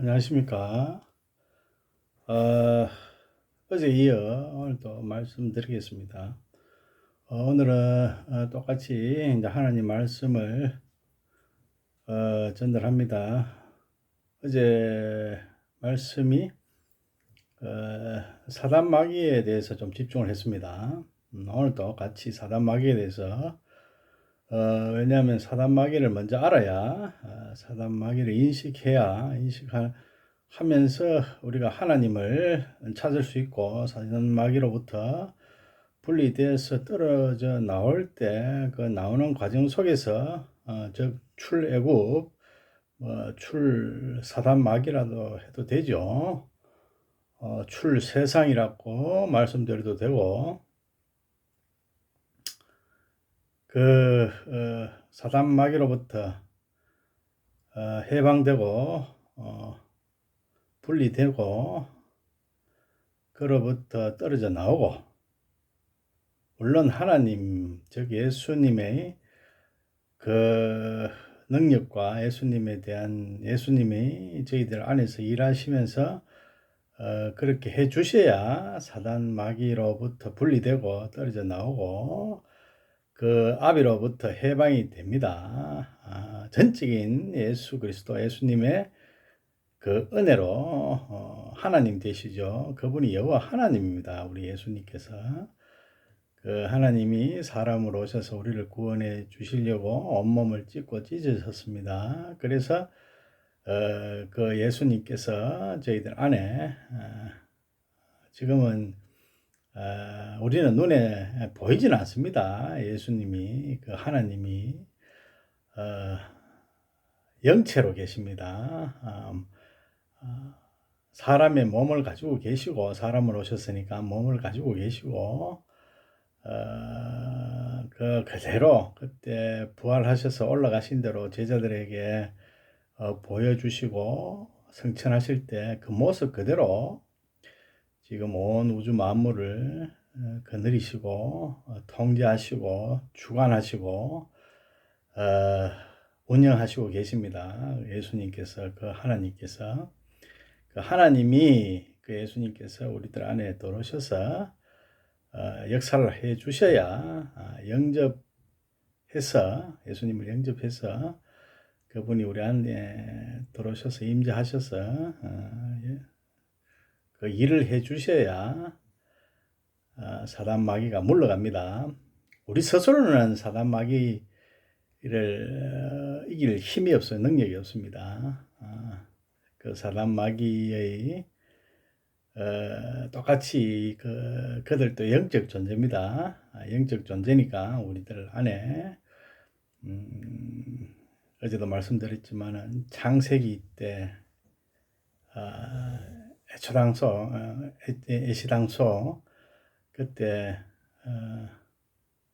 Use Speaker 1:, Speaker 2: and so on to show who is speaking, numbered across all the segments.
Speaker 1: 안녕하십니까. 어, 어제 이어 오늘도 말씀드리겠습니다. 오늘은 똑같이 이제 하나님 말씀을 전달합니다. 어제 말씀이 사단 마귀에 대해서 좀 집중을 했습니다. 오늘도 같이 사단 마귀에 대해서 왜냐하면 사단 마귀를 먼저 알아야 사단 마귀를 하면서 우리가 하나님을 찾을 수 있고 사단 마귀로부터 분리되어서 떨어져 나올 때 그 나오는 과정 속에서 즉 출애굽 출사단 마귀라도 해도 되죠. 출세상이라고 말씀드려도 되고 그 사단 마귀로부터 해방되고 분리되고 그로부터 떨어져 나오고 물론 하나님 즉 예수님의 그 능력과 예수님이 저희들 안에서 일하시면서 그렇게 해 주셔야 사단 마귀로부터 분리되고 떨어져 나오고 그 아비로부터 해방이 됩니다. 전적인 예수 그리스도 예수님의 그 은혜로 하나님 되시죠. 그분이 여호와 하나님입니다. 우리 예수님께서 그 하나님이 사람으로 오셔서 우리를 구원해 주시려고 온몸을 찢고 찢으셨습니다. 그래서 그 예수님께서 저희들 안에 지금은 우리는 눈에 보이지는 않습니다. 예수님이 그 하나님이 영체로 계십니다. 사람의 몸을 가지고 계시고 사람으로 오셨으니까 몸을 가지고 계시고 그대로 그때 부활하셔서 올라가신 대로 제자들에게 보여주시고 성천하실 때 그 모습 그대로 지금 온 우주 만물을 거느리시고 통제하시고 주관하시고 운영하시고 계십니다. 예수님께서 그 하나님께서 그 하나님이 그 예수님께서 우리들 안에 들어오셔서 역사를 해 주셔야 예수님을 영접해서 그분이 우리 안에 들어오셔서 임재하셔서 그 일을 해 주셔야 사단 마귀가 물러갑니다. 우리 스스로는 사단 마귀를 이길 힘이 없어요. 능력이 없습니다. 그 사단 마귀의 똑같이 그들도 영적 존재입니다. 영적 존재니까 우리들 안에 어제도 말씀드렸지만은 창세기 때 애시당초 그때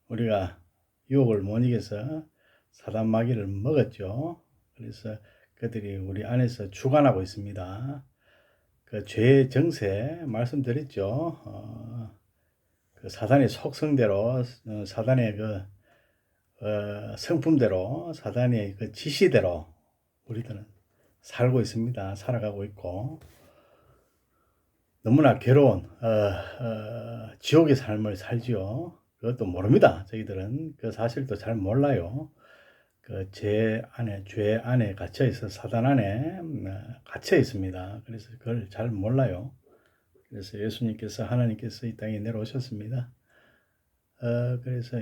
Speaker 1: 우리가 유혹을 못 이겨서 사단 마귀를 먹었죠. 그래서 그들이 우리 안에서 주관하고 있습니다. 그 죄의 정세 말씀드렸죠. 그 사단의 속성대로 사단의 그 성품대로 사단의 그 지시대로 우리들은 살고 있습니다. 살아가고 있고 너무나 괴로운 지옥의 삶을 살지요. 그것도 모릅니다. 저희들은 그 사실도 잘 몰라요. 그 죄 안에 갇혀 있어 사단 안에 갇혀 있습니다. 그래서 그걸 잘 몰라요. 그래서 예수님께서 하나님께서 이 땅에 내려오셨습니다. 그래서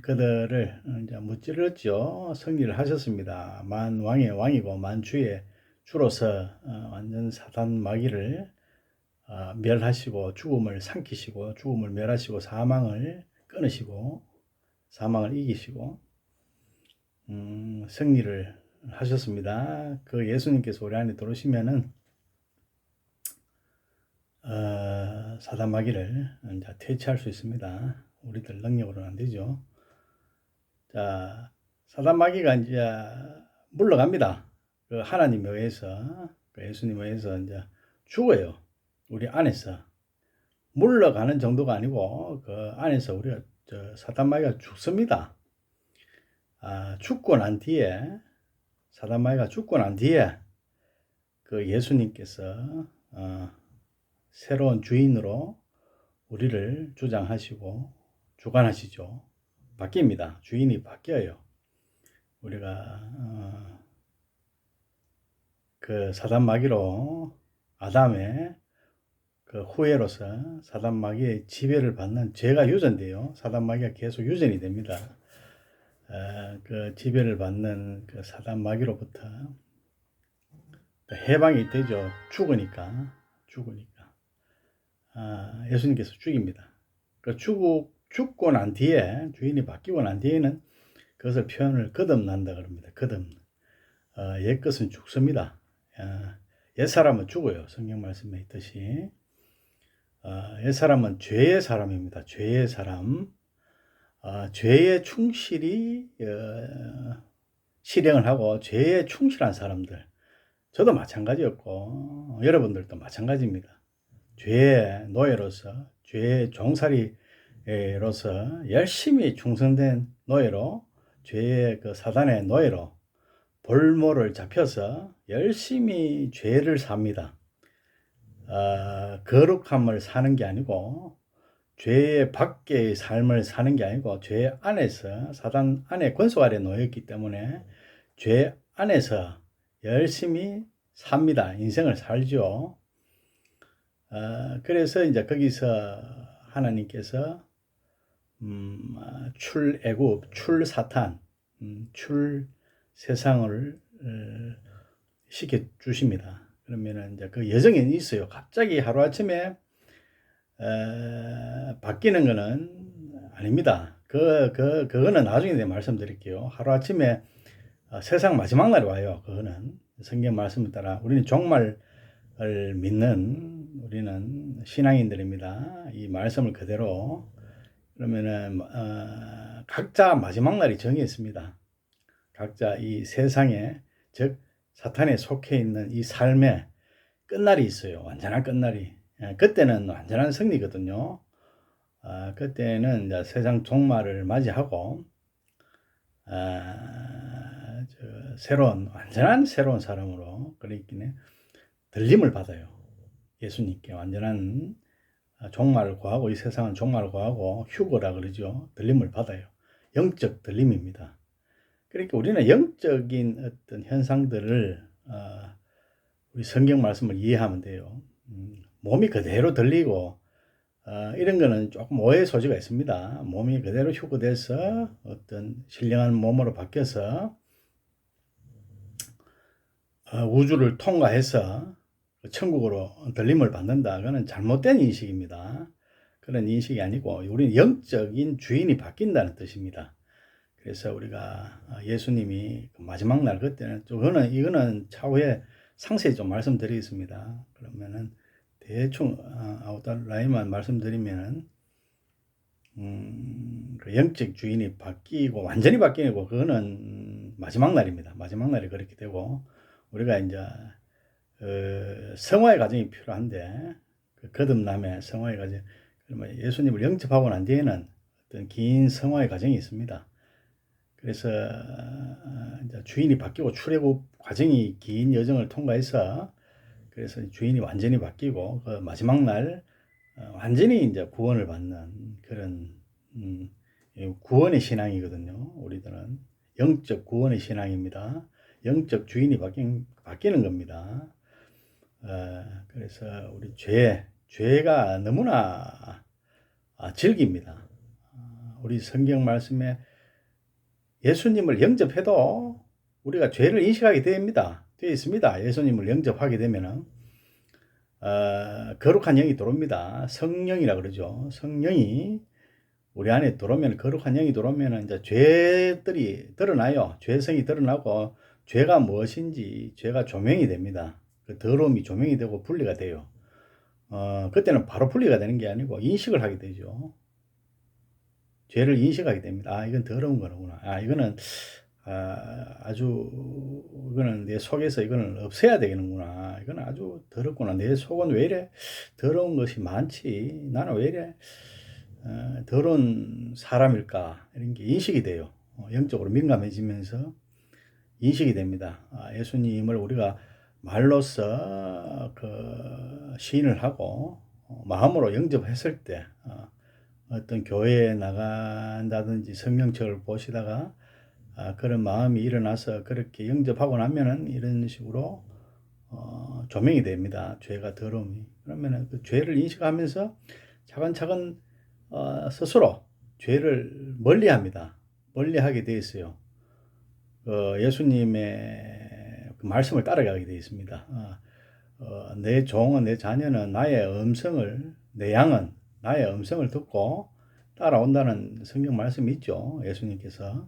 Speaker 1: 그들을 이제 무찌르죠. 승리를 하셨습니다. 만왕의 왕이고 만주의 주로서 완전 사단 마귀를 멸하시고 죽음을 삼키시고 죽음을 멸하시고 사망을 끊으시고 사망을 이기시고 승리를 하셨습니다. 그 예수님께서 우리 안에 들어오시면은 사단 마귀를 이제 퇴치할 수 있습니다. 우리들 능력으로는 안 되죠. 자, 사단 마귀가 이제 물러갑니다. 그 하나님에 의해서, 그 예수님에 의해서 이제 죽어요. 우리 안에서. 물러가는 정도가 아니고, 그 안에서 우리가, 사단 마귀가 죽습니다. 죽고 난 뒤에, 사단 마귀가 죽고 난 뒤에, 그 예수님께서 새로운 주인으로 우리를 주장하시고 주관하시죠. 바뀝니다. 주인이 바뀌어요. 우리가 그 사단 마귀로 아담의 그 후예로서 사단 마귀의 지배를 받는 죄가 유전돼요. 사단 마귀가 계속 유전이 됩니다. 그 지배를 받는 그 사단 마귀로부터 해방이 되죠. 죽으니까 예수님께서 죽입니다. 그 죽고 난 뒤에 주인이 바뀌고 난 뒤에는 그것을 표현을 거듭난다 그럽니다. 옛것은 죽습니다. 옛사람은 죽어요. 성경 말씀에 있듯이 옛사람은 죄의 사람입니다. 죄의 사람, 죄에 충실히 실행을 하고 죄에 충실한 사람들, 저도 마찬가지였고 여러분들도 마찬가지입니다. 죄의 노예로서, 죄의 종살이로서 열심히 충성된 노예로, 죄의 그 사단의 노예로 볼모를 잡혀서 열심히 죄를 삽니다. 거룩함을 사는 게 아니고 죄 밖의 삶을 사는 게 아니고 죄 안에서 사단 안에 권속 아래 놓였기 때문에 죄 안에서 열심히 삽니다. 인생을 살죠. 그래서 이제 거기서 하나님께서 출애굽, 출사탄, 출세상을 시켜 주십니다. 그러면은 이제 그 여정이 있어요. 갑자기 하루아침에 바뀌는 거는 아닙니다. 그거는 나중에 내가 말씀드릴게요. 하루아침에 세상 마지막 날이 와요. 그거는 성경 말씀에 따라 우리는 종말을 믿는 우리는 신앙인들입니다. 이 말씀을 그대로 그러면은 각자 마지막 날이 정해 있습니다. 각자 이 세상에 즉 사탄에 속해 있는 이 삶에 끝날이 있어요. 완전한 끝날이. 그때는 완전한 승리거든요. 그때는 이제 세상 종말을 맞이하고 완전한 새로운 사람으로 그러니까 들림을 받아요. 예수님께 완전한 종말을 구하고 이 세상은 종말을 구하고 휴거라 그러죠. 들림을 받아요. 영적 들림입니다. 그러니까 우리는 영적인 어떤 현상들을 우리 성경 말씀을 이해하면 돼요. 몸이 그대로 들리고 이런 거는 조금 오해의 소지가 있습니다. 몸이 그대로 휴거돼서 어떤 신령한 몸으로 바뀌어서 우주를 통과해서 천국으로 들림을 받는다. 그거는 잘못된 인식입니다. 그런 인식이 아니고 우리는 영적인 주인이 바뀐다는 뜻입니다. 그래서 우리가 예수님이 마지막 날 그때는 이거는 차후에 상세히 좀 말씀드리겠습니다. 그러면은 대충 아웃라인만 말씀드리면은 그 영적 주인이 바뀌고 완전히 바뀌고 그거는 마지막 날입니다. 마지막 날이 그렇게 되고 우리가 이제 성화의 과정이 필요한데 그 거듭남의 성화의 과정 그러면 예수님을 영접하고 난 뒤에는 어떤 긴 성화의 과정이 있습니다. 그래서 이제 주인이 바뀌고 출애굽 과정이 긴 여정을 통과해서 그래서 주인이 완전히 바뀌고 그 마지막 날 완전히 이제 구원을 받는 그런 구원의 신앙이거든요. 우리들은 영적 구원의 신앙입니다. 영적 주인이 바뀌는 겁니다. 그래서 우리 죄가 너무나 즐깁니다. 우리 성경 말씀에 예수님을 영접해도 우리가 죄를 인식하게 되어 있습니다. 예수님을 영접하게 되면은 거룩한 영이 들어옵니다. 성령이라 그러죠. 성령이 우리 안에 들어오면 거룩한 영이 들어오면 이제 죄들이 드러나요. 죄성이 드러나고 죄가 무엇인지 죄가 조명이 됩니다. 그 더러움이 조명이 되고 분리가 돼요. 그때는 바로 분리가 되는 게 아니고 인식을 하게 되죠. 죄를 인식하게 됩니다. 이건 더러운 거구나. 이거는 이거는 내 속에서 이거는 없애야 되겠는구나. 이거는 아주 더럽구나. 내 속은 왜 이래 더러운 것이 많지? 나는 왜 이래 더러운 사람일까? 이런 게 인식이 돼요. 영적으로 민감해지면서 인식이 됩니다. 예수님을 우리가 말로써 그 시인을 하고 마음으로 영접했을 때 어떤 교회에 나간다든지 성경책을 보시다가 그런 마음이 일어나서 그렇게 영접하고 나면은 이런 식으로 조명이 됩니다. 죄가 더러움이. 그러면은 그 죄를 인식하면서 차근차근 스스로 죄를 멀리합니다. 멀리하게 되어 있어요. 예수님의 그 말씀을 따라가게 되어 있습니다. 내 종은 내 자녀는 나의 음성을 내 양은 나의 음성을 듣고 따라온다는 성경 말씀이 있죠. 예수님께서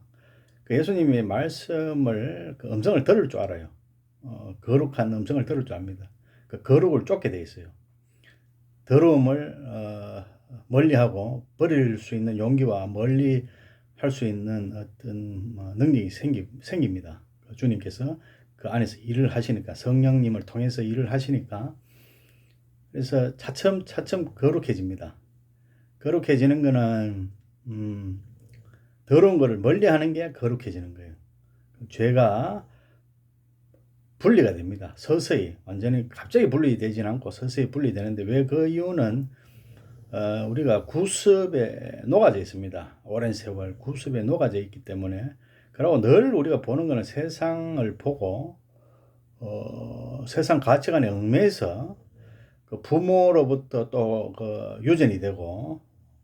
Speaker 1: 그 예수님의 말씀을 그 음성을 들을 줄 알아요. 거룩한 음성을 들을 줄 압니다. 그 거룩을 쫓게 돼 있어요. 더러움을 멀리하고 버릴 수 있는 용기와 멀리 할 수 있는 어떤 능력이 생깁니다. 주님께서 그 안에서 일을 하시니까 성령님을 통해서 일을 하시니까 그래서 차츰차츰 거룩해집니다. 거룩해지는 거는 더러운 거를 멀리하는 게 거룩해지는 거예요. 죄가 분리가 됩니다. 서서히 완전히 갑자기 분리되지는 않고 서서히 분리되는데 왜 그 이유는 우리가 구습에 녹아져 있습니다. 오랜 세월 구습에 녹아져 있기 때문에 그리고 늘 우리가 보는 것은 세상을 보고 세상 가치관에 얽매여서 그 부모로부터 또 그 유전이 되고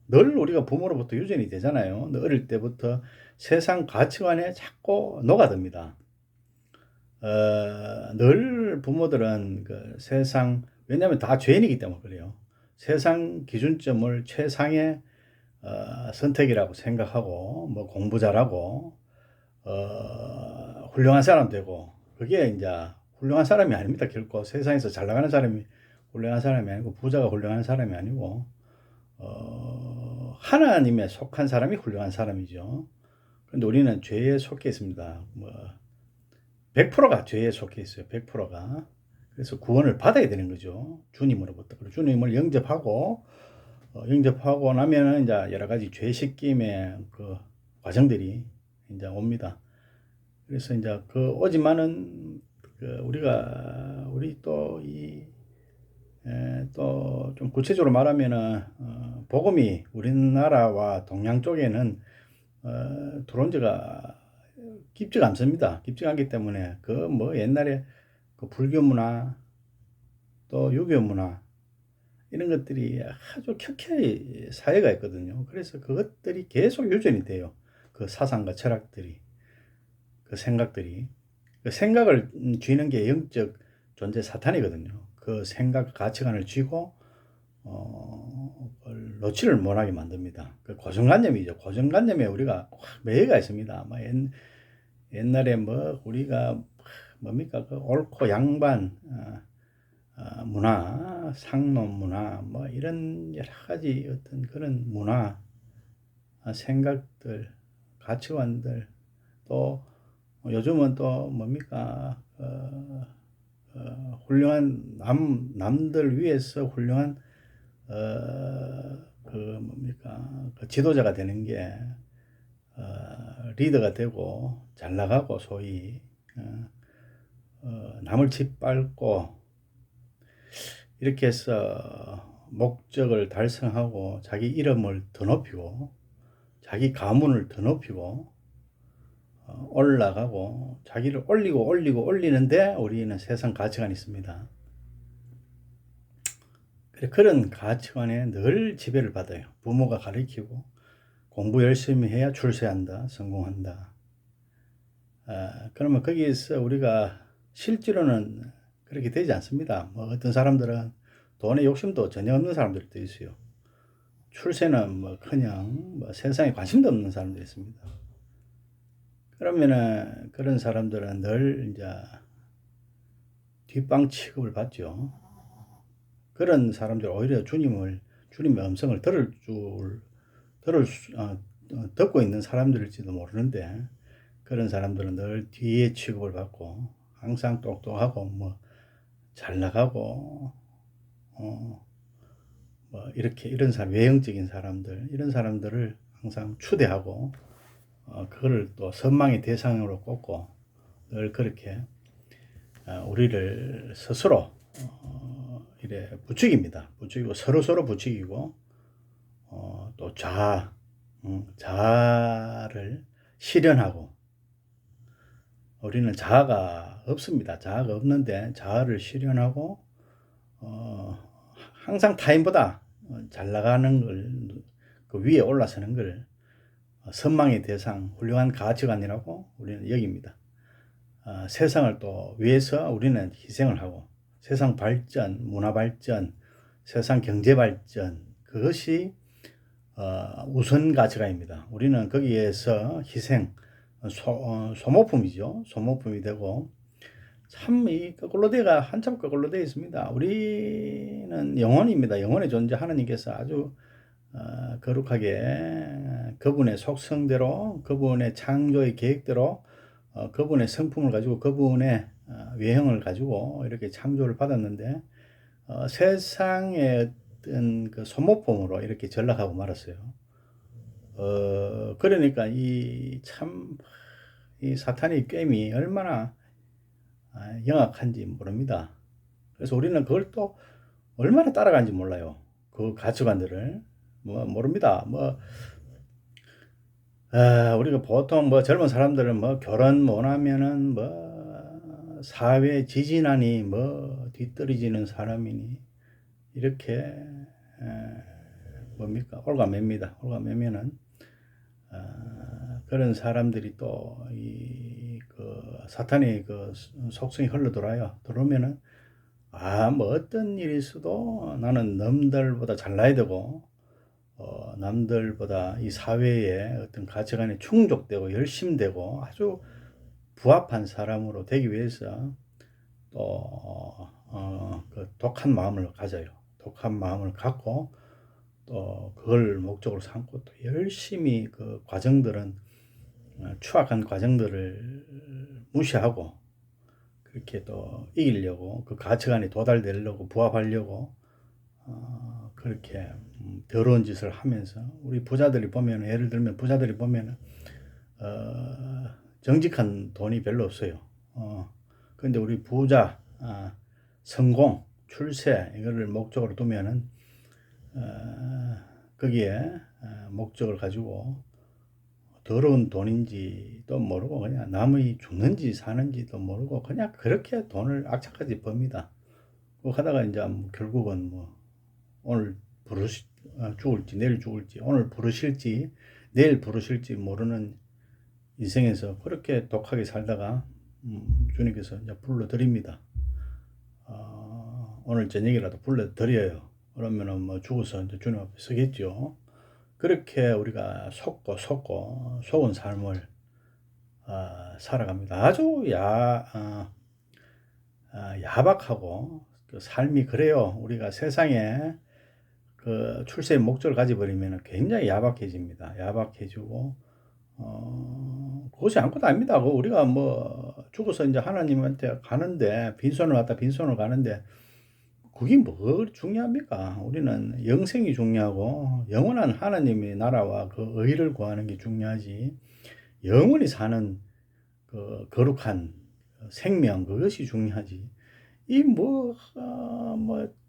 Speaker 1: 늘 우리가 부모로부터 유전이 되잖아요. 어릴 때부터 세상 가치관에 자꾸 녹아듭니다. 늘 부모들은 그 세상 왜냐하면 다 죄인이기 때문에 그래요. 세상 기준점을 최상의 선택이라고 생각하고 뭐 공부 잘하고 훌륭한 사람 되고 그게 이제 훌륭한 사람이 아닙니다. 결코 세상에서 잘 나가는 사람이 훌륭한 사람이 아니고 부자가 훌륭한 사람이 아니고 하나님에 속한 사람이 훌륭한 사람이죠. 그런데 우리는 죄에 속해 있습니다. 뭐 100%가 죄에 속해 있어요. 100%가. 그래서 구원을 받아야 되는 거죠. 주님으로부터. 그리고 주님을 영접하고 나면은 이제 여러 가지 죄 씻김의 그 과정들이 이제 옵니다. 그래서 이제 그 오지만은 그 우리 또 또 좀 구체적으로 말하면은 복음이 우리나라와 동양 쪽에는 들어온 지가 깊지가 않습니다. 깊지가 않기 때문에 그 뭐 옛날에 그 불교 문화 또 유교 문화 이런 것들이 아주 켜켜이 사회가 있거든요. 그래서 그것들이 계속 유전이 돼요. 그 사상과 철학들이 그 생각들이 그 생각을 쥐는 게 영적 존재 사탄이거든요. 그 생각 가치관을 쥐고 놓지를 못하게 만듭니다. 그 고정관념이죠. 고정관념에 우리가 매여가 있습니다. 뭐 옛날에 뭐 우리가 뭡니까 그 옳고 양반 문화, 상놈 문화 뭐 이런 여러 가지 어떤 그런 문화 생각들 가치관들 또 요즘은 또 뭡니까 훌륭한 남들 위해서 훌륭한 그 뭡니까 그 지도자가 되는 게 리더가 되고 잘 나가고 소위 남을 짓밟고 이렇게 해서 목적을 달성하고 자기 이름을 더 높이고 자기 가문을 더 높이고 올라가고 자기를 올리는데 우리는 세상 가치관이 있습니다. 그런 가치관에 늘 지배를 받아요. 부모가 가르치고 공부 열심히 해야 출세한다, 성공한다. 그러면 거기에서 우리가 실제로는 그렇게 되지 않습니다. 뭐 어떤 사람들은 돈의 욕심도 전혀 없는 사람들도 있어요. 출세는 뭐 그냥 뭐 세상에 관심도 없는 사람들이 있습니다. 그러면은 그런 사람들은 늘 이제 뒷방 취급을 받죠. 그런 사람들 오히려 주님의 음성을 듣고 있는 사람들일지도 모르는데 그런 사람들은 늘 뒤에 취급을 받고 항상 똑똑하고 뭐 잘 나가고 뭐 이런 사람 외형적인 사람들 이런 사람들을 항상 추대하고 그거를 또 선망의 대상으로 꼽고 늘 그렇게 우리를 스스로 이래 부추깁니다. 부추기고 서로 부추기고 또 자아를 실현하고, 우리는 자아가 없습니다. 자아가 없는데 자아를 실현하고 항상 타인보다 잘 나가는 걸, 그 위에 올라서는 걸 선망의 대상, 훌륭한 가치관이라고 우리는 여깁니다. 세상을 또 위해서 우리는 희생을 하고, 세상 발전, 문화 발전, 세상 경제 발전, 그것이 우선 가치관입니다. 우리는 거기에서 희생, 소모품이죠. 소모품이 되고, 참 이 거꾸로 돼가 한참 거꾸로 되어 있습니다. 우리는 영혼입니다. 영혼의 존재, 하나님께서 아주 거룩하게 그분의 속성대로, 그분의 창조의 계획대로, 그분의 성품을 가지고, 그분의 외형을 가지고 이렇게 창조를 받았는데, 세상의 어떤 그 소모품으로 이렇게 전락하고 말았어요. 그러니까 이 사탄의 꾀임이 얼마나 영악한지 모릅니다. 그래서 우리는 그걸 또 얼마나 따라가는지 몰라요. 그 가치관들을 모릅니다. 우리가 보통 젊은 사람들은 결혼 못하면은 사회 지진하니 뒤떨어지는 사람이니 이렇게 올가맵니다. 올가매면은 그런 사람들이 또 사탄의 그 속성이 들어오면은 어떤 일이 있어도 나는 남들보다 잘나야 되고, 남들보다 이 사회에 어떤 가치관에 충족되고 열심되고 아주 부합한 사람으로 되기 위해서 또 그 독한 마음을 가져요. 독한 마음을 갖고 또 그걸 목적으로 삼고 또 열심히 그 과정들은 추악한 과정들을 무시하고 그렇게 또 이기려고, 그 가치관에 도달되려고, 부합하려고 그렇게 더러운 짓을 하면서, 우리 부자들이 보면, 예를 들면 부자들이 보면 정직한 돈이 별로 없어요. 근데 우리 부자, 성공, 출세 이거를 목적으로 두면은 거기에 목적을 가지고 더러운 돈인지도 모르고 그냥 남이 죽는지 사는지도 모르고 그냥 그렇게 돈을 악착같이 법니다. 하다가 이제 결국은 오늘 죽을지 내일 죽을지, 오늘 부르실지 내일 부르실지 모르는 인생에서 그렇게 독하게 살다가 주님께서 이제 불러드립니다. 오늘 저녁이라도 불러드려요. 그러면은 죽어서 이제 주님 앞에 서겠죠. 그렇게 우리가 속은 삶을 살아갑니다. 아주 야박하고 그 삶이 그래요. 우리가 세상에 그 출세의 목적을 가져버리면 굉장히 야박해집니다. 야박해지고 그것이 아무것도 아닙니다. 우리가 죽어서 이제 하나님한테 가는데, 빈손을 가는데 그게 뭘 중요합니까? 우리는 영생이 중요하고 영원한 하나님의 나라와 그 의를 구하는 게 중요하지, 영원히 사는 그 거룩한 생명, 그것이 중요하지.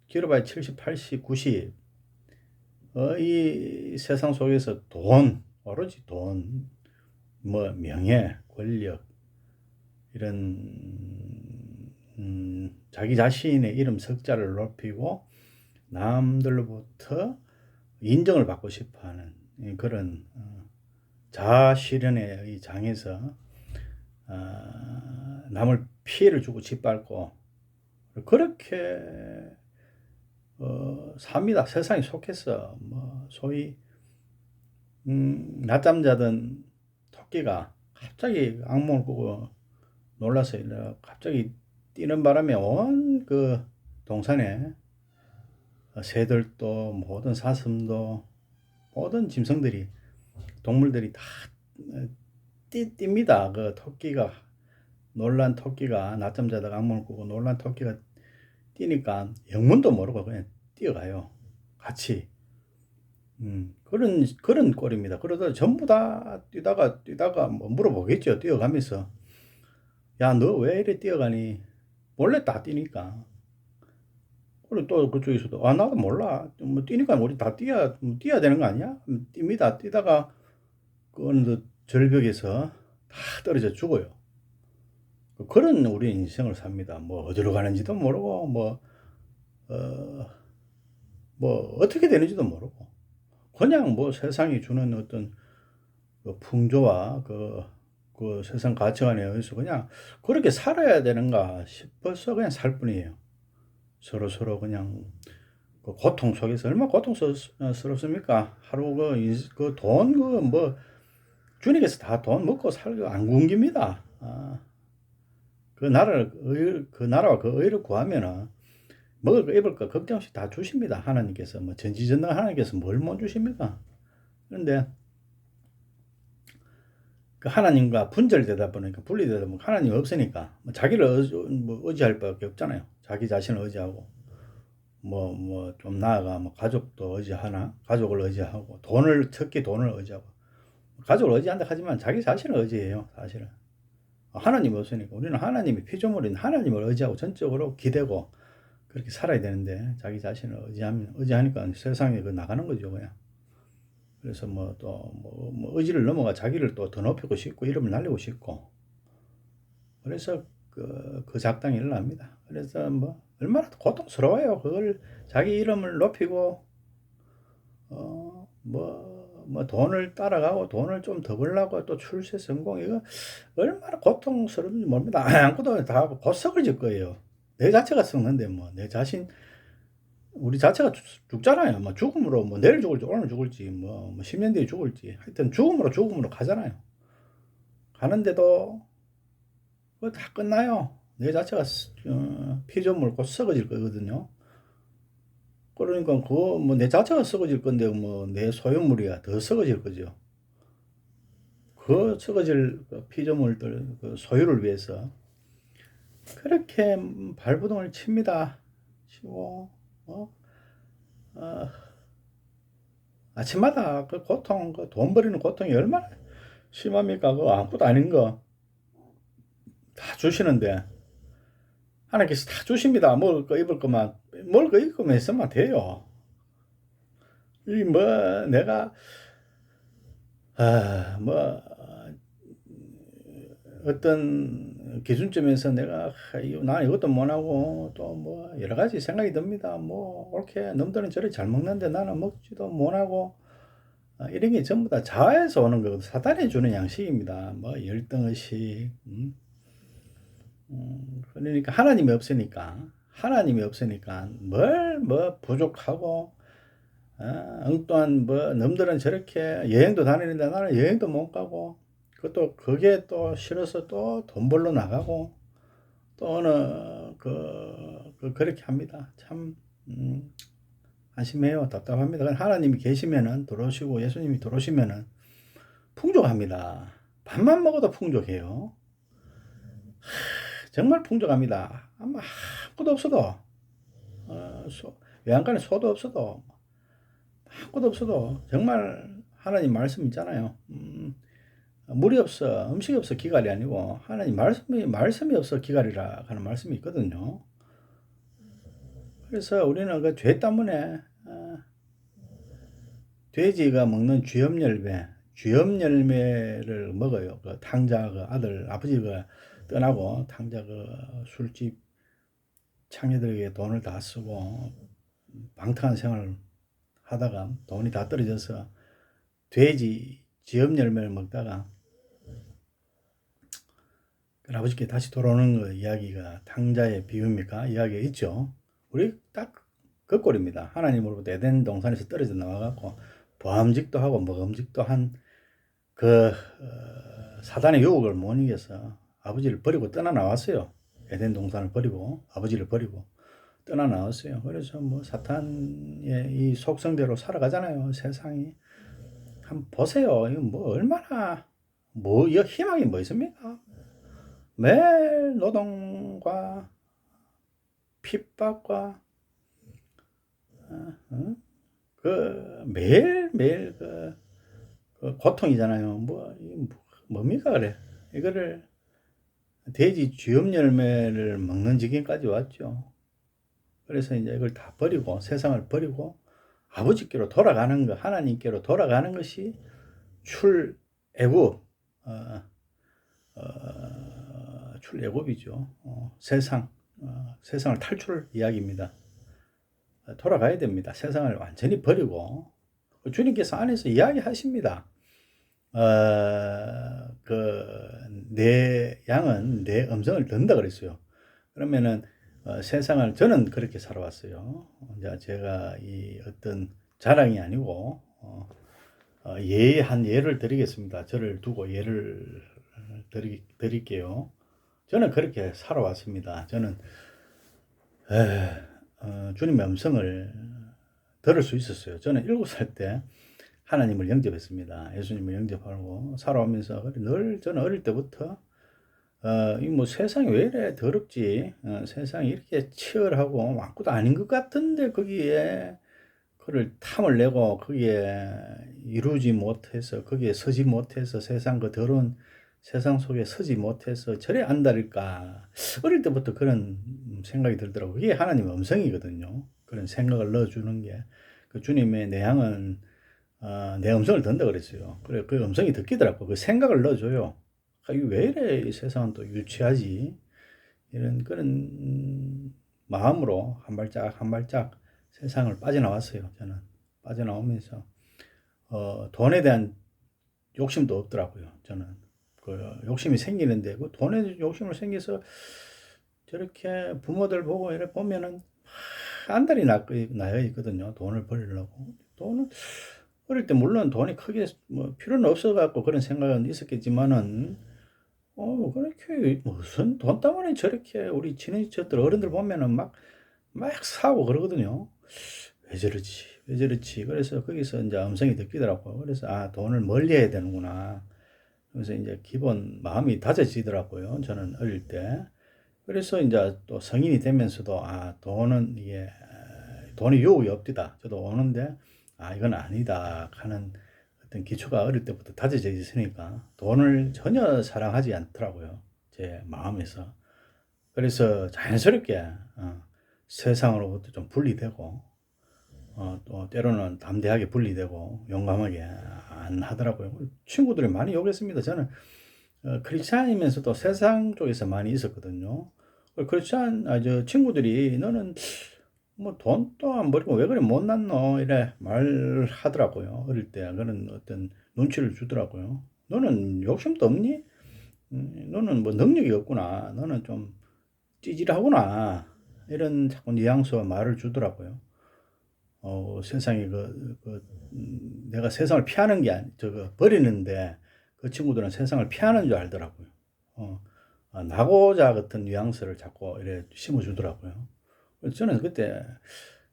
Speaker 1: 길어봐야 70, 80, 90. 이 세상 속에서 오로지 돈, 명예, 권력, 이런 자기 자신의 이름 석자를 높이고 남들로부터 인정을 받고 싶어하는 그런 자아 실현의 장에서 남을 피해를 주고 짓밟고 그렇게 삽니다. 세상에 속해서 소위 낮잠 자던 토끼가 갑자기 악몽을 꾸고 놀라서 갑자기 뛰는 바람에 온 그 동산에 새들도 모든 사슴도 모든 짐승들이, 동물들이 다 뜁니다. 그 토끼가, 놀란 토끼가, 낮잠 자다가 악몽을 꾸고 놀란 토끼가 뛰니까 영문도 모르고 그냥 뛰어가요. 같이. 그런 꼴입니다. 그러다 전부 다 뛰다가 물어보겠죠. 뛰어가면서. 야, 너 왜 이래 뛰어가니? 원래 다 뛰니까. 그리고 또 그쪽에서도 나도 몰라. 뭐 뛰니까 우리 다 뛰어야 되는 거 아니야? 뜁니다. 뛰다가 그 어느 절벽에서 다 떨어져 죽어요. 그런 우리 인생을 삽니다. 뭐 어디로 가는지도 모르고 어, 뭐 어떻게 되는지도 모르고 그냥 뭐 세상이 주는 어떤 그 풍조와 그 세상 가치관에 의해서 그냥 그렇게 살아야 되는가 싶어서 그냥 살 뿐이에요. 서로 그냥 그 고통 속에서 얼마나 고통스럽습니까? 하루 그 돈 뭐 주님께서 다 돈 먹고 살고 안 굶깁니다. 그 나라와 그 의를 구하면은 먹을 거 입을 거 걱정 없이 다 주십니다. 하나님께서 뭐 전지전능 하나님께서 뭘 못 주십니까? 그런데 그 하나님과 분절되다 보니까 분리되다 보니까 하나님이 없으니까 뭐 자기를 의지할 밖에 없잖아요. 자기 자신을 의지하고 뭐 좀 나아가 뭐 가족도 의지하나 가족을 의지하고 특히 돈을 의지하고 가족을 의지한다 하지만 자기 자신을 의지해요. 사실은 하나님이 없으니까 우리는 하나님이 피조물인 하나님을 의지하고 전적으로 기대고 그렇게 살아야 되는데 자기 자신을 의지하니까 세상에 나가는 거죠 그냥. 그래서 뭐 의지를 넘어가 자기를 또 더 높이고 싶고 이름을 날리고 싶고 그래서 그 작당이 일어납니다. 그래서 뭐 얼마나 고통스러워요. 그걸 자기 이름을 높이고 뭐 돈을 따라가고 돈을 좀 더 벌려고 또 출세 성공 이거 얼마나 고통스러운지 모릅니다. 아무것도 다 곧 썩어질 거예요. 내 자체가 썩는데 뭐 내 자신 우리 자체가 죽잖아요. 뭐 죽음으로 뭐 내일 죽을지 오늘 죽을지 뭐 10년 뒤에 죽을지 하여튼 죽음으로 가잖아요. 가는데도 그거 다 끝나요. 내 자체가 피조물 곧 썩어질 거거든요. 그러니까 그거 뭐 내 자체가 썩어질 건데 뭐 내 소유물이야 더 썩어질 거죠. 그 썩어질 피조물들 그 소유를 위해서 그렇게 발버둥을 칩니다. 치고 아침마다 그 고통, 그 돈 버리는 고통이 얼마나 심합니까? 그거 아무것도 아닌 거 다 주시는데 하나님께서 다 주십니다. 먹을 거 입을 것만 먹을 거 입을 것만 있으면 돼요. 이 뭐 내가 뭐 어떤 기준점에서 내가 난 이것도 못하고 또 뭐 여러 가지 생각이 듭니다. 뭐 이렇게 놈들은 저리 잘 먹는데 나는 먹지도 못하고 이런 게 전부 다 자아에서 오는 거거든. 사탄이 주는 양식입니다. 뭐 열등의식. 그러니까 하나님이 없으니까 뭘 뭐 부족하고 엉뚱한 뭐 놈들은 저렇게 여행도 다니는데 나는 여행도 못 가고 그게 또 싫어서 또 돈 벌러 나가고 또 어느 그렇게 합니다. 참 안심해요. 답답합니다. 하나님이 계시면은 들어오시고 예수님이 들어오시면은 풍족합니다. 밥만 먹어도 풍족해요. 정말 풍족합니다. 아마 아무것도 없어도 외양간에 소도 없어도 아무것도 없어도 정말 하나님 말씀 있잖아요. 물이 없어 음식이 없어 기갈이 아니고 하나님 말씀이 없어 기갈이라 하는 말씀이 있거든요. 그래서 우리는 그 죄 때문에 돼지가 먹는 쥐염 열매를 먹어요. 그 탕자 그 아버지가 떠나고 탕자 그 술집 창녀들에게 돈을 다 쓰고 방탕한 생활을 하다가 돈이 다 떨어져서 돼지 쥐염 열매를 먹다가 그 아버지께 다시 돌아오는 거 이야기가 탕자의 비유입니까? 이야기가 있죠. 우리 딱 그 꼴입니다. 하나님으로부터 에덴 동산에서 떨어져 나와갖고 보암직도 하고 먹음직도 한 사단의 유혹을 못 이겨서 아버지를 버리고 떠나 나왔어요. 에덴 동산을 버리고 아버지를 버리고 떠나 나왔어요. 그래서 뭐 사탄의 이 속성대로 살아가잖아요. 세상이. 한번 보세요. 이거 뭐 얼마나 이거 희망이 뭐 있습니까? 매일 노동과 핍박과 매일매일 그 고통이잖아요. 뭡니까 그래. 이거를 돼지 쥐염 열매를 먹는 지경까지 왔죠. 그래서 이제 이걸 다 버리고 세상을 버리고 아버지께로 돌아가는 것, 하나님께로 돌아가는 것이 출애굽, 출애굽이죠. 세상을 탈출 이야기입니다. 돌아가야 됩니다. 세상을 완전히 버리고 주님께서 안에서 이야기하십니다. 내 양은 내 음성을 듣는다 그랬어요. 그러면은 세상을 저는 그렇게 살아왔어요. 이제 제가 이 어떤 자랑이 아니고 한 예를 드리겠습니다. 저를 두고 예를 드릴게요. 저는 그렇게 살아왔습니다. 저는 주님의 음성을 들을 수 있었어요. 저는 7살 때 하나님을 영접했습니다. 예수님을 영접하고 살아오면서 늘 저는 어릴 때부터 세상이 왜 이래 더럽지? 세상이 이렇게 치열하고 아무것도 아닌 것 같은데 거기에 그를 탐을 내고 거기에 이루지 못해서 거기에 서지 못해서 세상 그 더러운 세상 속에 서지 못해서 저래 안달일까? 어릴 때부터 그런 생각이 들더라고요. 그게 하나님의 음성이거든요. 그런 생각을 넣어주는 게. 그 주님의 내 양은 내 음성을 듣는다 그랬어요. 그래, 그 음성이 듣기더라고. 그 생각을 넣어줘요. 왜 이래 이 세상은 또 유치하지? 이런 그런 마음으로 한 발짝 한 발짝 세상을 빠져나왔어요. 저는 빠져나오면서 돈에 대한 욕심도 없더라고요. 저는 그 욕심이 생기는데 그 돈에 욕심을 생겨서 저렇게 부모들 보고 이래 보면은 안달이 나요 있거든요. 돈을 벌려고. 돈은 어릴 때 물론 돈이 크게 뭐 필요는 없어 갖고 그런 생각은 있었겠지만은 그렇게 무슨 돈 때문에 저렇게 우리 친인척들 어른들 보면은 막 사고 그러거든요. 왜 저러지? 왜 저러지? 그래서 거기서 이제 음성이 듣기더라고요. 그래서 돈을 멀리 해야 되는구나. 그래서 이제 기본 마음이 다져지더라고요. 저는 어릴 때. 그래서 이제 또 성인이 되면서도 돈이 유혹이 없디다. 저도 오는데 이건 아니다 하는 어떤 기초가 어릴 때부터 다져져 있으니까 돈을 전혀 사랑하지 않더라고요. 제 마음에서. 그래서 자연스럽게 세상으로부터 좀 분리되고 또 때로는 담대하게 분리되고 용감하게 안 하더라고요. 친구들이 많이 욕했습니다. 저는 크리스찬이면서도 세상 쪽에서 많이 있었거든요. 저 친구들이 너는 뭐 돈도 안 버리고 왜 그래 못났노 이래 말하더라고요. 어릴 때 그런 어떤 눈치를 주더라고요. 너는 욕심도 없니? 너는 뭐 능력이 없구나. 너는 좀 찌질하구나. 이런 자꾸 뉘앙스와 말을 주더라고요. 세상에 내가 세상을 피하는 게 버리는데 그 친구들은 세상을 피하는 줄 알더라고요. 나고자 같은 뉘앙스를 자꾸 이래 심어주더라고요. 저는 그때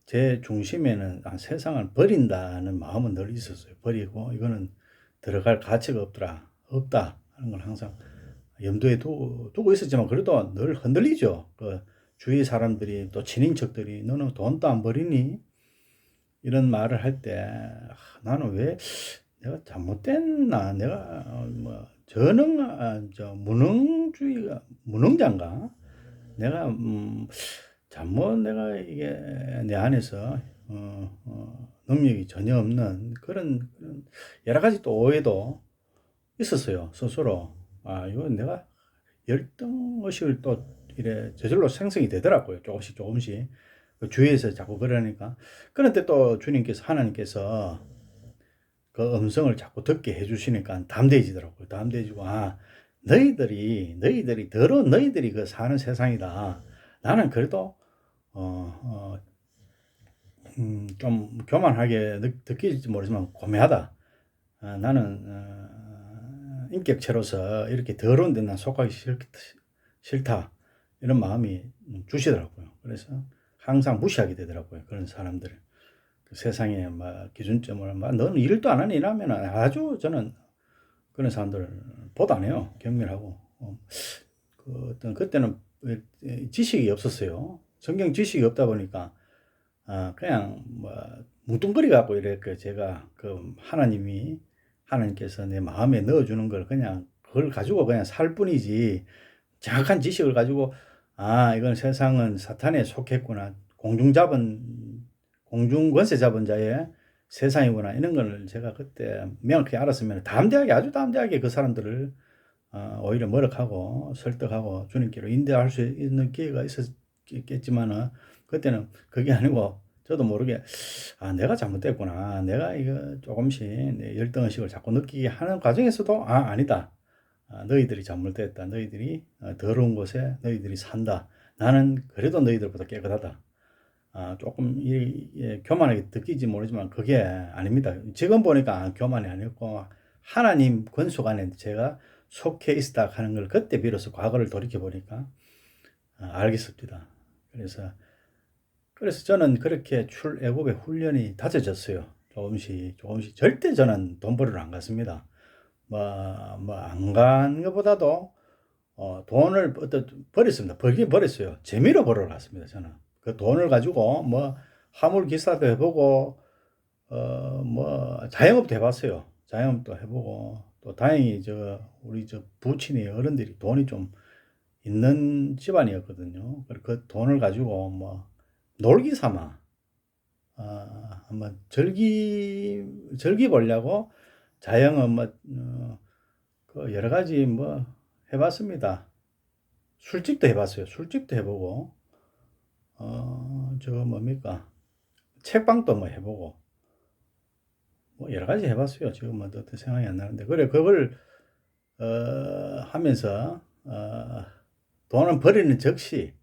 Speaker 1: 제 중심에는 세상을 버린다는 마음은 늘 있었어요. 버리고 이거는 들어갈 가치가 없다 하는 걸 항상 염두에 두고 있었지만 그래도 늘 흔들리죠. 그 주위 사람들이 또 친인척들이 너는 돈도 안 버리니? 이런 말을 할 때 나는 왜 내가 잘못됐나? 내가 무능자인가? 내가 내가 이게 내 안에서 능력이 전혀 없는 그런 여러 가지 또 오해도 있었어요. 스스로. 이건 내가 열등의식을 또 이래 저절로 생성이 되더라고요. 조금씩. 그 주위에서 자꾸 그러니까. 그런데 또 하나님께서 그 음성을 자꾸 듣게 해주시니까 담대해지더라고요. 담대해지고, 너희들이 더러운 너희들이 그 사는 세상이다. 나는 그래도, 좀 교만하게 느낄지 모르지만 고매하다. 나는, 인격체로서 이렇게 더러운 데 난 속하기 싫다. 이런 마음이 주시더라고요. 그래서 항상 무시하게 되더라고요. 그런 사람들을. 그 세상에 기준점을 너는 일도 안 하니 이러면 아주 저는 그런 사람들 보도 안 해요. 경멸하고. 그때는 지식이 없었어요. 성경 지식이 없다 보니까 그냥 뭉뚱그리 갖고 이렇게 제가 하나님께서 내 마음에 넣어주는 걸 그냥 그걸 가지고 그냥 살 뿐이지 정확한 지식을 가지고 아 이건 세상은 사탄에 속했구나. 공중권세 잡은 자의 세상이구나. 이런 걸 제가 그때 명확히 알았으면 담대하게 아주 담대하게 그 사람들을 오히려 머쓱하고 설득하고 주님께로 인도할 수 있는 기회가 있었겠지만은 그때는 그게 아니고 저도 모르게 아 내가 잘못됐구나. 내가 이거 조금씩 내 열등의식을 자꾸 느끼게 하는 과정에서도 아 아니다. 너희들이 잘못됐다. 너희들이 더러운 곳에 너희들이 산다. 나는 그래도 너희들보다 깨끗하다. 조금 교만하게 느끼지 모르지만 그게 아닙니다. 지금 보니까 교만이 아니었고 하나님 권속 안에 제가 속해 있다 하는 걸 그때 비로소 과거를 돌이켜 보니까 알겠습니다. 그래서 저는 그렇게 출애굽의 훈련이 다져졌어요. 조금씩 절대 저는 돈 벌으러 안 갔습니다. 안 간 것보다도 돈을 버렸습니다. 벌긴 버렸어요. 재미로 벌으러 갔습니다. 저는 그 돈을 가지고 화물 기사도 해보고 자영업도 해봤어요. 자영업도 해보고 또 다행히 우리 부친이 어른들이 돈이 좀 있는 집안이었거든요. 그 돈을 가지고 놀기 삼아 한번 절기 보려고 자영업 그 여러 가지 해봤습니다. 술집도 해봤어요. 술집도 해보고 뭡니까 책방도 해보고 여러 가지 해봤어요. 지금 어떤 생각이 안 나는데 그래 그걸 하면서 돈은 버리는 즉시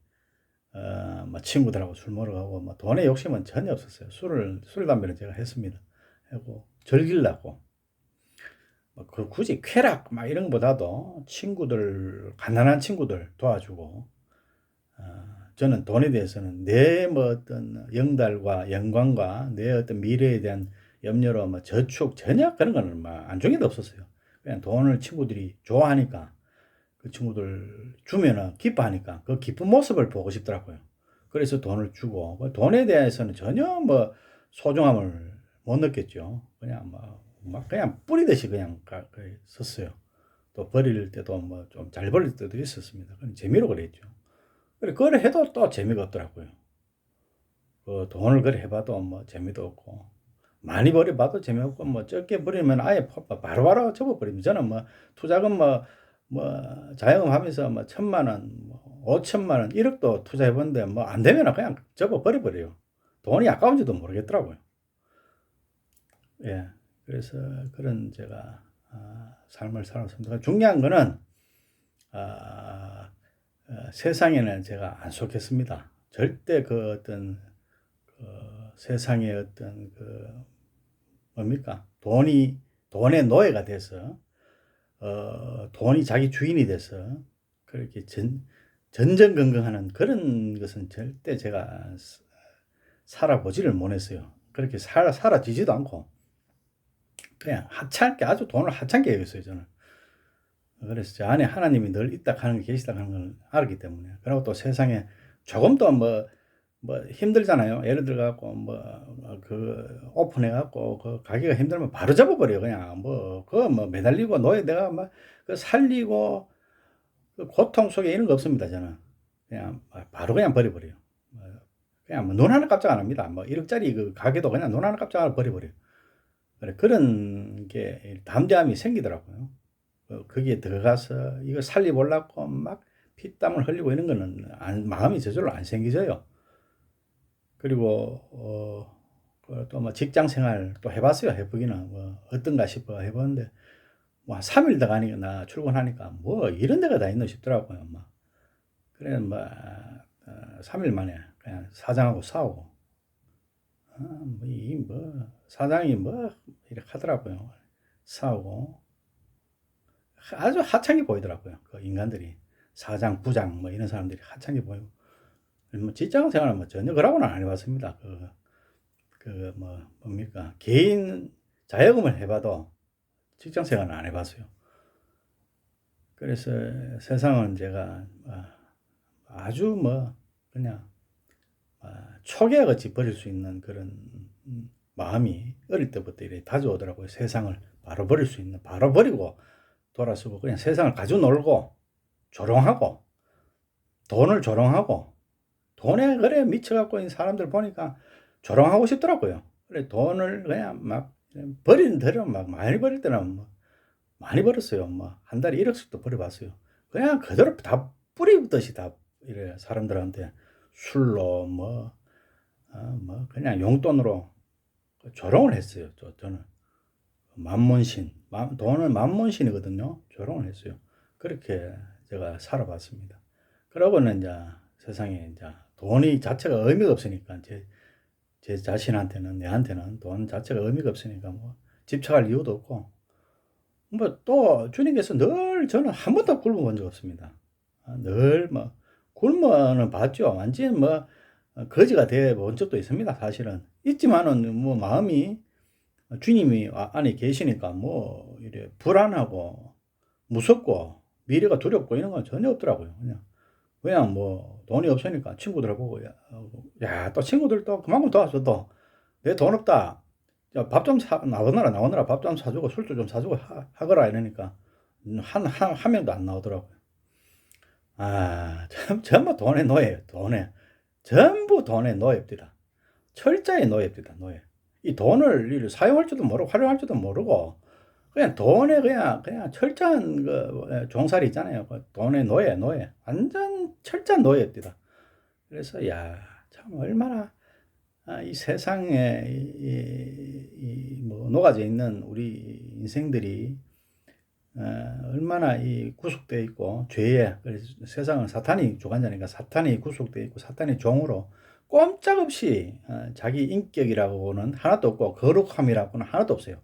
Speaker 1: 친구들하고 술 먹으러 가고 돈에 욕심은 전혀 없었어요. 술 담배는 제가 했습니다. 하고 즐기려고 굳이 쾌락 이런 것보다도 가난한 친구들 도와주고 저는 돈에 대해서는 내 어떤 영달과 영광과 내 어떤 미래에 대한 염려로 저축 전혀 그런 거는 안중에도 없었어요. 그냥 돈을 친구들이 좋아하니까 그 친구들 주면은 기뻐하니까 그 기쁜 모습을 보고 싶더라고요. 그래서 돈을 주고 돈에 대해서는 전혀 소중함을 못 느꼈죠. 그냥 그냥 뿌리듯이 그냥 썼어요. 또 버릴 때도 좀 잘 버릴 때도 있었습니다. 그냥 재미로 그랬죠. 그래 해도 또 재미가 없더라고요. 그 돈을 그래 해봐도 재미도 없고 많이 버려봐도 재미없고 적게 버리면 아예 바로바로 접어버립니다. 저는 투자금 자영업 하면서 1,000만 원, 5천만 원, 1억도 투자해봤는데 안 되면 그냥 접어버려요. 돈이 아까운지도 모르겠더라고요. 예. 그래서 그런 제가 삶을 살았습니다. 중요한 거는 세상에는 제가 안 속했습니다. 절대 그 어떤 세상의 어떤 뭡니까 돈의 노예가 돼서 돈이 자기 주인이 돼서 그렇게 전전긍긍하는 그런 것은 절대 제가 살아보지를 못했어요. 그렇게 살아지지도 않고 그냥 하찮게 아주 돈을 하찮게 여겼어요. 저는. 그래서 저 안에 하나님이 늘 있다 하는 게 계시다 하는 걸 알기 때문에 그리고 또 세상에 조금도 힘들잖아요. 예를 들어 갖고 오픈해 갖고 그 가게가 힘들면 바로 잡아버려요. 그냥 매달리고 내가 그 살리고 그 고통 속에 이런 거 없습니다. 저는 그냥 바로 그냥 버려버려요. 그냥 눈 하나 깜짝 안 합니다. 1억짜리 그 가게도 그냥 눈 하나 깜짝 안 하고 버려버려요. 그런 게 담대함이 생기더라고요. 거기에 들어가서 이거 살리보려고 피땀을 흘리고 이런 거는 마음이 저절로 안 생기져요. 그리고 또 직장 생활 또 해봤어요. 해보기는 어떤가 싶어 해봤는데 3일 더 가니까 출근하니까 이런 데가 다 있나 싶더라고요. 그래 3일 만에 그냥 사장하고 싸우고 사장이 이렇게 하더라고요. 싸우고 아주 하찮게 보이더라고요. 그 인간들이 사장, 부장 이런 사람들이 하찮게 보이고 직장 생활은 전혀 그러고는 안 해봤습니다. 뭡니까 개인 자영업을 해봐도 직장 생활은 안 해봤어요. 그래서 세상은 제가 아주 그냥 초계같이 버릴 수 있는 그런 마음이 어릴 때부터 이렇게 다져오더라고요. 세상을 바로 버릴 수 있는 바로 버리고 돌아서고 그냥 세상을 가지고 놀고 조롱하고 돈을 조롱하고, 돈에 그래 미쳐갖고 있는 사람들 보니까 조롱하고 싶더라고요. 그래, 돈을 그냥 막 버리는 대로 막 많이 버릴 때는 뭐 많이 벌었어요. 뭐 한 달에 1억씩도 벌어봤어요. 그냥 그대로 다 뿌리듯이 다 이래 사람들한테 술로 뭐 그냥 용돈으로 조롱을 했어요. 저는 만문신, 돈은 만문신이거든요. 조롱을 했어요. 그렇게 제가 살아봤습니다. 그러고는 이제 세상에 이제 돈이 자체가 의미가 없으니까 제 자신한테는, 내한테는 돈 자체가 의미가 없으니까 뭐 집착할 이유도 없고, 뭐 또 주님께서 늘 저는 한 번도 굶어본 적 없습니다. 늘 뭐 굶어는 봤죠. 완전 뭐 거지가 돼 본 적도 있습니다. 사실은 있지만은 뭐 마음이 주님이 안에 계시니까 뭐 이래 불안하고 무섭고 미래가 두렵고 이런 건 전혀 없더라고요. 그냥 뭐 돈이 없으니까 친구들 보고 야, 또 친구들도 그만큼 도와줘. 또 내 돈 없다. 밥 좀 나오너라 밥 좀 사주고 술도 좀 사주고 하거라 이러니까 한 명도 안 나오더라고요. 전부 돈의 노예예요. 전부 돈의 노예입니다. 철저히 노예입니다. 노예. 이 돈을 사용할 줄도 모르고 활용할 줄도 모르고 그냥 돈에 그냥 철저한 그 종살이 있잖아요. 그 돈의 노예. 완전 철저한 노예입니다. 그래서 야, 참 얼마나 이 세상에 뭐 녹아져 있는 우리 인생들이 얼마나 이 구속되어 있고 죄에, 세상은 사탄이 주관자니까 사탄이 구속되어 있고 사탄의 종으로 꼼짝없이 자기 인격이라고는 하나도 없고 거룩함이라고는 하나도 없어요.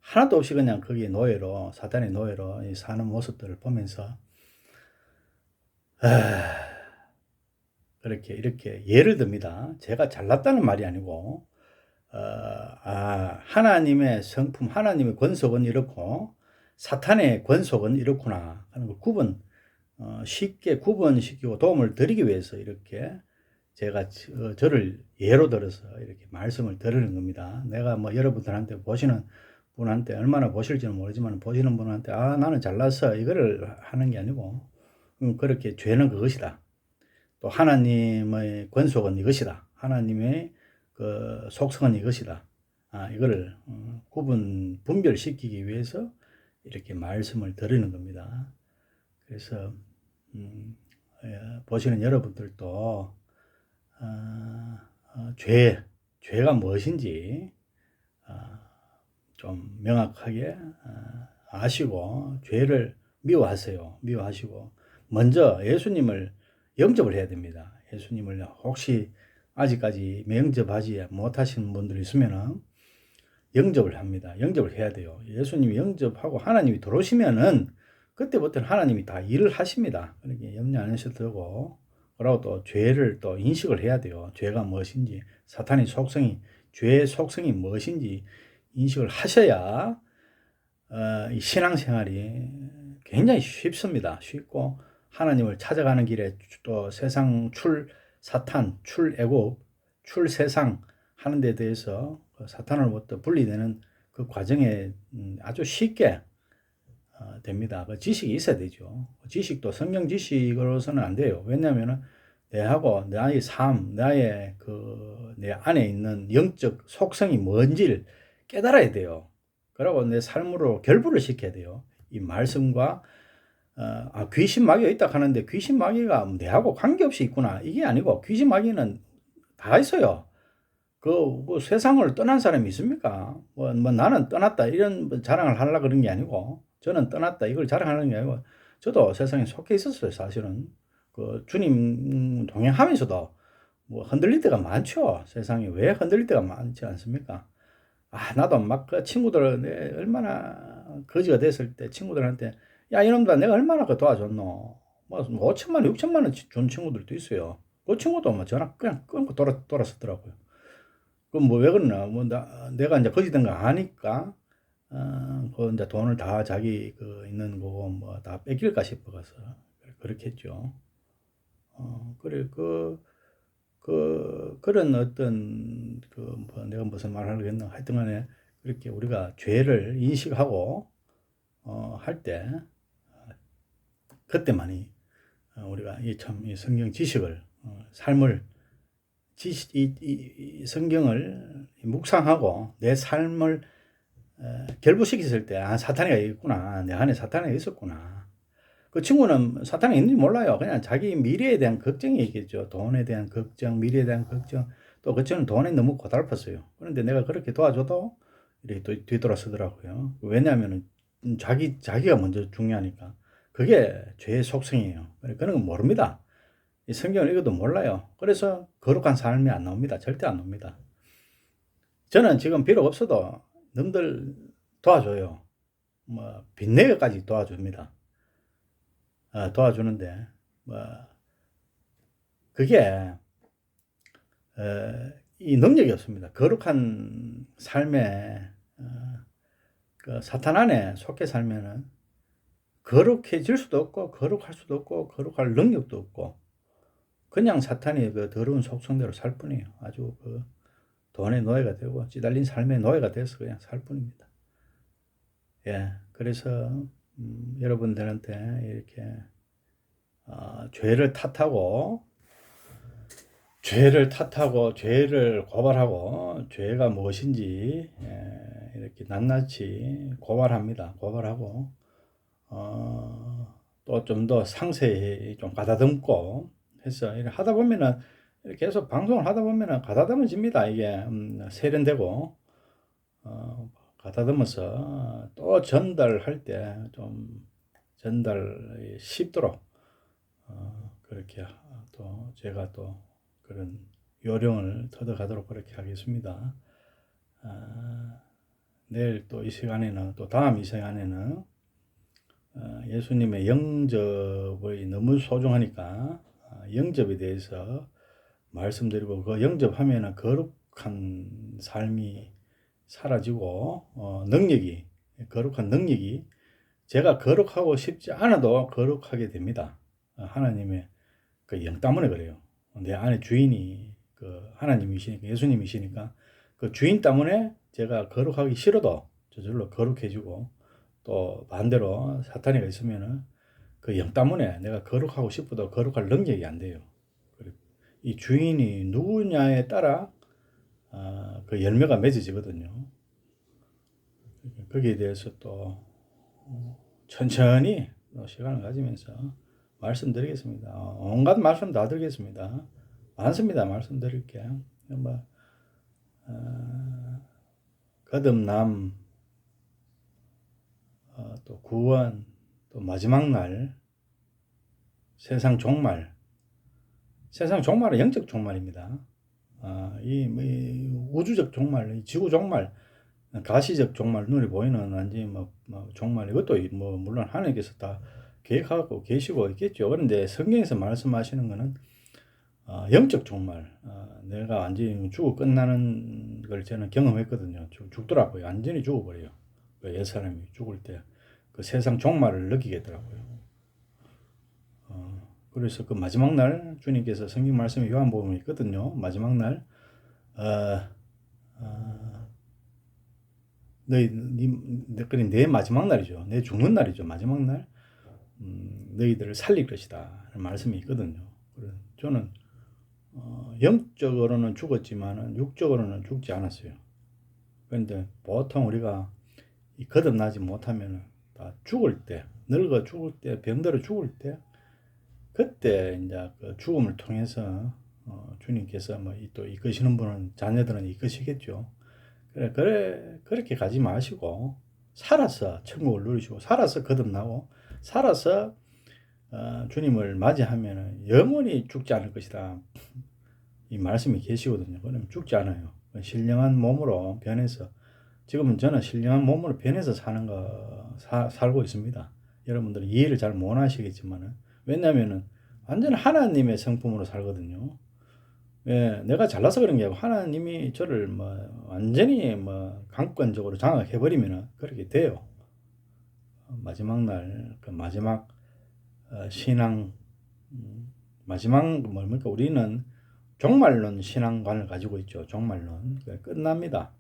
Speaker 1: 하나도 없이 그냥 거기에 노예로, 사탄의 노예로 사는 모습들을 보면서 그렇게 이렇게 예를 듭니다. 제가 잘났다는 말이 아니고 하나님의 성품, 하나님의 권속은 이렇고 사탄의 권속은 이렇구나 하는 걸 쉽게 구분시키고 도움을 드리기 위해서 이렇게 제가 저를 예로 들어서 이렇게 말씀을 드리는 겁니다. 내가 뭐 여러분들한테 보시는 분한테 얼마나 보실지는 모르지만 보시는 분한테 나는 잘났어 이거를 하는 게 아니고 그렇게 죄는 그것이다. 또 하나님의 권속은 이것이다. 하나님의 그 속성은 이것이다. 이거를 분별시키기 위해서 이렇게 말씀을 드리는 겁니다. 그래서 보시는 여러분들도 죄가 무엇인지 좀 명확하게 아시고 죄를 미워하시고 먼저 예수님을 영접을 해야 됩니다. 예수님을 혹시 아직까지 영접하지 못하시는 분들이 있으면은 영접을 합니다. 영접을 해야 돼요. 예수님이 영접하고 하나님이 들어오시면은 그때부터는 하나님이 다 일을 하십니다. 그러니까 염려 안 하셔도 되고, 그리고 또 죄를 또 인식을 해야 돼요. 죄가 무엇인지, 죄의 속성이 무엇인지 인식을 하셔야 이 신앙생활이 굉장히 쉽습니다. 쉽고 하나님을 찾아가는 길에 또 세상 사탄, 애국, 세상 하는 데 대해서 사탄으로부터 분리되는 그 과정에 아주 쉽게 됩니다. 그 지식이 있어야 되죠. 지식도 성경 지식으로서는 안 돼요. 왜냐하면 내하고 나의 삶, 내 안에 있는 영적 속성이 뭔지를 깨달아야 돼요. 그리고 내 삶으로 결부를 시켜야 돼요. 이 말씀과 귀신 마귀가 있다 하는데 귀신 마귀가 내하고 관계없이 있구나 이게 아니고 귀신 마귀는 다 있어요. 그 세상을 떠난 사람이 있습니까? 뭐 나는 떠났다 이런 자랑을 하려고 그런 게 아니고 저는 떠났다 이걸 자랑하는 게 아니고 저도 세상에 속해 있었어요. 사실은 그 주님 동행하면서도 뭐 흔들릴 때가 많죠. 세상에 왜 흔들릴 때가 많지 않습니까? 나도 막 그 친구들 얼마나 거지가 됐을 때 친구들한테 야 이놈들아 내가 얼마나 그 도와줬노. 뭐 5천만 원 6천만 원 준 친구들도 있어요. 그 친구도 뭐 전화 그냥 끊고 돌아섰더라고요. 그럼 뭐 왜 그러나 뭐 내가 이제 거지 된 거 아니까 그 이제 돈을 다 자기 그 있는 거고 뭐 다 뺏길까 싶어서 그렇게 했죠. 그래 그런 어떤 뭐 내가 무슨 말을 하려고 했나 하여튼 간에 그렇게 우리가 죄를 인식하고 할 때 그때만이 우리가 이 성경 지식을 삶을 이 성경을 묵상하고 내 삶을 결부시켰을 때 사탄이가 있구나. 내 안에 사탄이가 있었구나. 그 친구는 사탄이 있는지 몰라요. 그냥 자기 미래에 대한 걱정이 있겠죠. 돈에 대한 걱정, 미래에 대한 걱정. 또 그 친구는 돈에 너무 고달팠어요. 그런데 내가 그렇게 도와줘도 이렇게 뒤돌아서더라고요. 왜냐하면 자기가 먼저 중요하니까. 그게 죄의 속성이에요. 그런 건 모릅니다. 이 성경을 읽어도 몰라요. 그래서 거룩한 삶이 안 나옵니다. 절대 안 나옵니다. 저는 지금 비록 없어도 남들 도와줘요. 뭐 빚내기까지 도와줍니다. 도와주는데 그게 이 능력이 없습니다. 거룩한 삶에 그 사탄 안에 속해 살면은 거룩해질 수도 없고 거룩할 수도 없고 거룩할 능력도 없고 그냥 사탄이 그 더러운 속성대로 살 뿐이에요. 아주 그 돈의 노예가 되고 찌달린 삶의 노예가 돼서 그냥 살 뿐입니다. 예, 그래서 여러분들한테 이렇게 죄를 탓하고 죄를 고발하고 죄가 무엇인지 이렇게 낱낱이 고발합니다. 고발하고 또 좀 더 상세히 좀 가다듬고 해서 이렇게 하다 보면은 이렇게 계속 방송을 하다 보면은 가다듬어집니다. 이게 세련되고 가다듬어서 또 전달할 때 좀 전달이 쉽도록 그렇게 또 제가 또 그런 요령을 터득하도록 그렇게 하겠습니다. 내일 또 이 시간에는 또 다음 이 시간에는 예수님의 영접이 너무 소중하니까 영접에 대해서 말씀드리고 그 영접하면은 거룩한 삶이 사라지고 거룩한 능력이 제가 거룩하고 싶지 않아도 거룩하게 됩니다. 하나님의 그 영 때문에 그래요. 내 안에 주인이 그 하나님이시니까 예수님이시니까 그 주인 때문에 제가 거룩하기 싫어도 저절로 거룩해지고 또 반대로 사탄이가 있으면은 그 영 때문에 내가 거룩하고 싶어도 거룩할 능력이 안 돼요. 이 주인이 누구냐에 따라 그 열매가 맺어지거든요. 거기에 대해서 또 천천히 시간을 가지면서 말씀드리겠습니다. 온갖 말씀 다 드리겠습니다. 많습니다. 말씀드릴게. 뭐 거듭남, 또 구원, 또 마지막 날, 세상 종말. 세상 종말은 영적 종말입니다. 이 우주적 종말, 이 지구 종말, 가시적 종말, 눈에 보이는 완전히 종말, 이것도 물론 하나님께서 다 계획하고 계시고 있겠죠. 그런데 성경에서 말씀하시는 것은 영적 종말, 내가 완전히 죽어 끝나는 걸 저는 경험했거든요. 죽더라고요. 완전히 죽어버려요. 그 옛사람이 죽을 때 그 세상 종말을 느끼게 되더라고요. 그래서 그 마지막 날 주님께서 성경 말씀에 요한복음에 있거든요. 마지막 날 내 마지막 날이죠. 내 죽는 날이죠. 마지막 날 너희들을 살릴 것이다 말씀이 있거든요. 저는 영적으로는 죽었지만 육적으로는 죽지 않았어요. 그런데 보통 우리가 거듭나지 못하면 다 죽을 때, 늙어 죽을 때, 병들어 죽을 때, 그때 이제 그 죽음을 통해서 주님께서 또 이끄시는 분은 자녀들은 이끄시겠죠. 그렇게 가지 마시고 살아서 천국을 누리시고 살아서 거듭나고 살아서 주님을 맞이하면 영원히 죽지 않을 것이다. 이 말씀이 계시거든요. 그러면 죽지 않아요. 신령한 몸으로 변해서 지금은 저는 신령한 몸으로 변해서 살고 있습니다. 여러분들은 이해를 잘 못 하시겠지만은 왜냐하면은 완전 하나님의 성품으로 살거든요. 예, 내가 잘나서 그런 게 아니고 하나님이 저를 완전히 강권적으로 장악해 버리면은 그렇게 돼요. 마지막 날 그 마지막 신앙 마지막 뭡니까? 우리는 종말론 신앙관을 가지고 있죠. 종말론 끝납니다.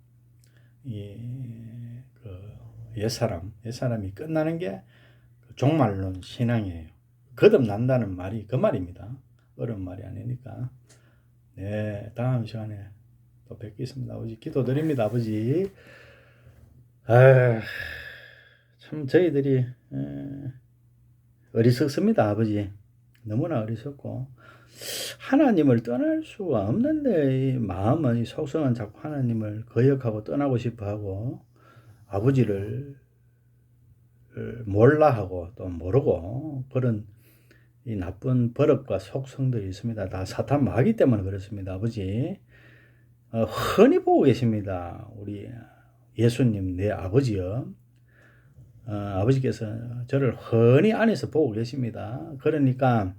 Speaker 1: 그 옛사람이 끝나는 게 종말론 신앙이에요. 거듭난다는 말이 그 말입니다. 어려운 말이 아니니까. 네, 다음 시간에 또 뵙겠습니다. 아버지 기도드립니다. 아버지. 아, 참 저희들이 어리석습니다. 아버지. 너무나 어리석고 하나님을 떠날 수가 없는데 이 마음은 이 속성은 자꾸 하나님을 거역하고 떠나고 싶어하고 아버지를 몰라하고 또 모르고 그런 이 나쁜 버릇과 속성들이 있습니다. 다 사탄 마귀 때문에 그렇습니다. 아버지 흔히 보고 계십니다. 우리 예수님 내 아버지요. 아버지께서 저를 흔히 안에서 보고 계십니다. 그러니까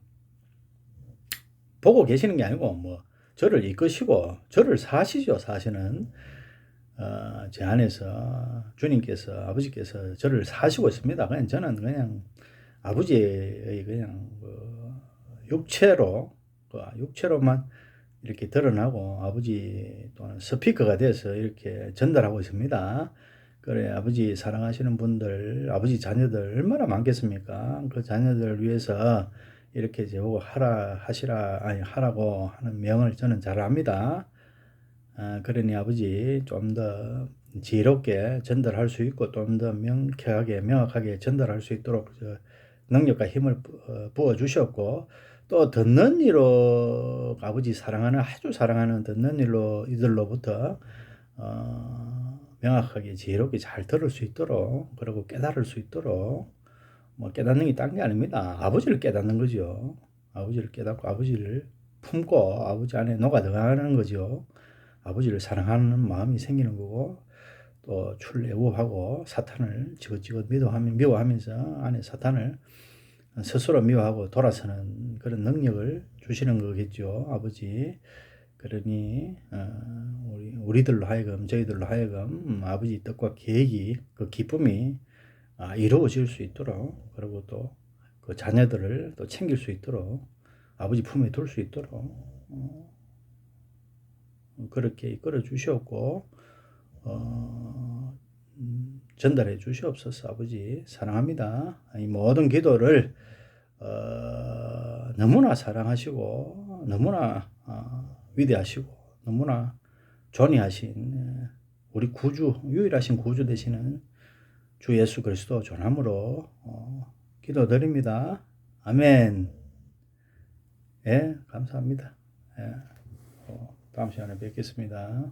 Speaker 1: 보고 계시는 게 아니고 뭐 저를 이끄시고 저를 사시죠. 사실은 제 안에서 주님께서 아버지께서 저를 사시고 있습니다. 그냥 저는 그냥 아버지의 그냥 육체로만 이렇게 드러나고 아버지 또는 스피커가 돼서 이렇게 전달하고 있습니다. 그래 아버지 사랑하시는 분들 아버지 자녀들 얼마나 많겠습니까? 그 자녀들을 위해서 이렇게 저보고 하라고 하는 명을 저는 잘 압니다. 그러니 아버지 좀 더 지혜롭게 전달할 수 있고 좀 더 명확하게 전달할 수 있도록 능력과 힘을 부어 주셨고 또 듣는 이로 아버지 아주 사랑하는 듣는 이들로부터 명확하게 지혜롭게 잘 들을 수 있도록 그리고 깨달을 수 있도록 뭐 깨닫는 게 딴 게 아닙니다. 아버지를 깨닫는 거죠. 아버지를 깨닫고 아버지를 품고 아버지 안에 녹아 들어가는 거죠. 아버지를 사랑하는 마음이 생기는 거고 또 출애굽하고 사탄을 지긋지긋 미워하면서 안에 사탄을 스스로 미워하고 돌아서는 그런 능력을 주시는 거겠죠. 아버지. 그러니 우리들로 하여금 저희들로 하여금 아버지 뜻과 계획이 그 기쁨이 이루어질 수 있도록 그리고 또 그 자녀들을 또 챙길 수 있도록 아버지 품에 둘 수 있도록 그렇게 이끌어 주시옵고 전달해 주시옵소서. 아버지 사랑합니다. 이 모든 기도를 너무나 사랑하시고 너무나 위대하시고 너무나 존귀하신 우리 구주 유일하신 구주 되시는 주 예수 그리스도 존함으로 기도드립니다. 아멘. 예, 감사합니다. 예, 다음 시간에 뵙겠습니다.